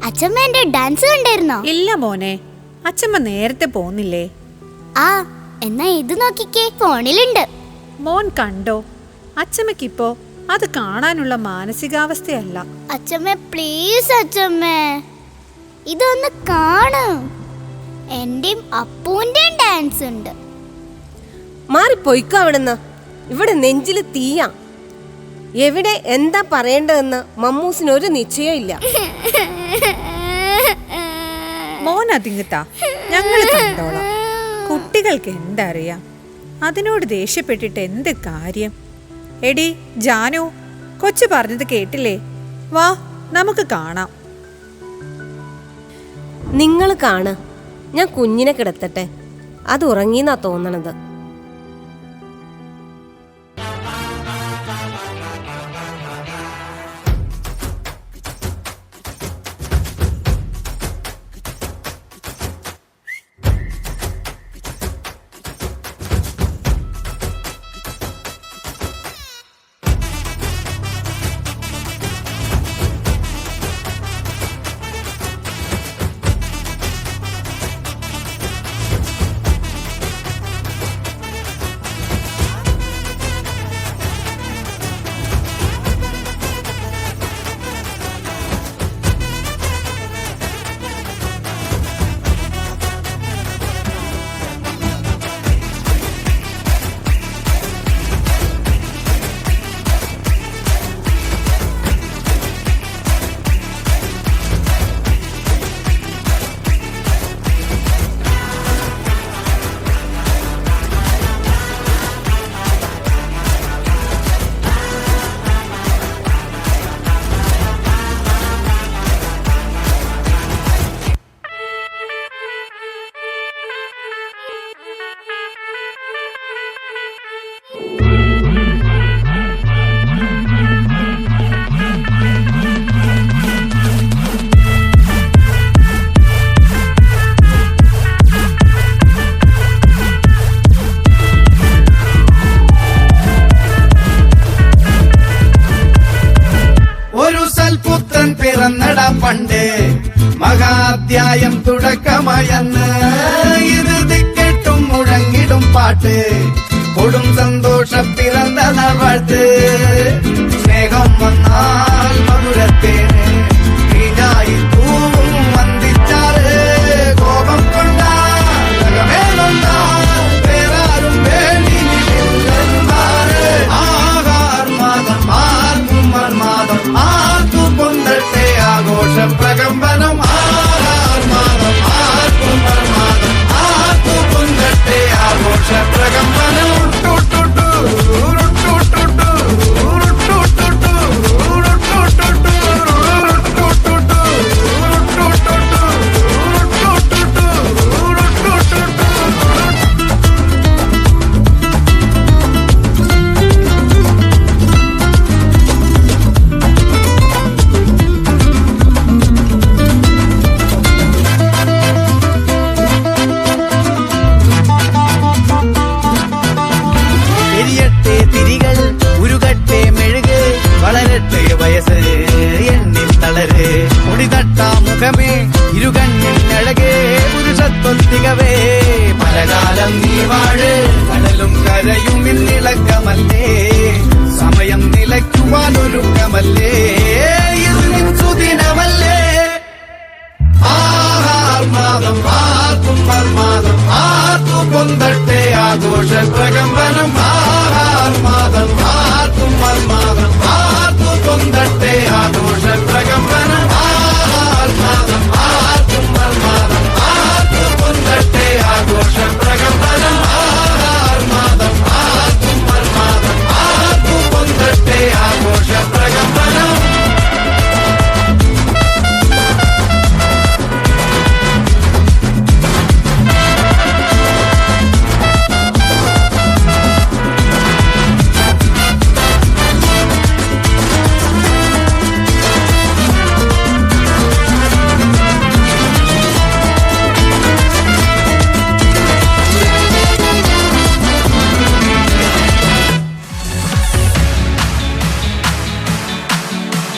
അച്ഛമ്മ എന്റെ ഡാൻസ് കണ്ടായിരുന്നോ? ഇല്ല മോനെ, അച്ഛമ്മ നേരത്തെ പോന്നില്ലേ? ആ, എന്നാ ഇത് നോക്കിക്കേ, ഫോണിലുണ്ട്. മോൻ കണ്ടോ? അച്ഛമ്മക്കിപ്പോ അത് കാണാനുള്ള മാനസികാവസ്ഥയല്ല. അച്ഛമ്മ പ്ലീസ്, അച്ഛമ്മ ഇതൊന്ന് കാണൂ. എന്റെയും അപ്പൂന്റെയും ഡാൻസ് ഉണ്ട്. മാറിപ്പോയിക്കോ അവിടുന്ന്. ഇവിടെ നെഞ്ചില് തീയാ. എവിടെ എന്താ പറയേണ്ടതെന്ന് മമ്മൂസിനൊരു നിശ്ചയം ഇല്ല. മോൻ അതിങ്ങത്താ, ഞങ്ങള് കണ്ടോളാം. കുട്ടികൾക്ക് എന്തറിയാം? അതിനോട് ദേഷ്യപ്പെട്ടിട്ട് എന്ത് കാര്യം? എടി ജാനു, കൊച്ചു പറഞ്ഞത് കേട്ടില്ലേ? വാ, നമുക്ക് കാണാം. നിങ്ങൾ കാണ്, ഞാൻ കുഞ്ഞിനെ കിടത്തട്ടെ. അത് ഉറങ്ങിന്നാ തോന്നണത്. പണ്ട് മഹാധ്യായം തുടക്കമായെന്ന് ഇറുതി കെട്ടും മുഴങ്ങിടും പാട്ട് കൊടും സന്തോഷ പിറന്ന നാൾവാഴ്ത്ത് സ്നേഹം വന്നാൽ മധുരത്തേന് തീനായി പൂവും വന്ദിച്ചാറ് കോപം കൊണ്ടാകമേലൊന്നാർ വേറാരും വേണ്ടിമാറ് ആഹാർമാദം ആർക്കും മർമാദം ആർക്കും പൊന്തട്ടെ ആഘോഷ പ്രകമ്പനം ആഹാർമാദം ആർക്കും മർമാദം ആർക്കും പൊന്തട്ടെ ആഘോഷ പ്രകമ്പനം ഇരുകണ്ണിനഴകേ പലകാലം നീ വാഴ് കടലും കരയും ഇന്നിളക്കമല്ലേ സമയം നിലയ്ക്കുവാനൊരുക്കമല്ലേ സുദിനമല്ലേ ആഹാർമാദം ആർക്കും മർമാദം ആർക്കും പൊന്തട്ടെ ആഘോഷ പ്രകമ്പനം ആഹാർമാദം ആർക്കും മർമാദം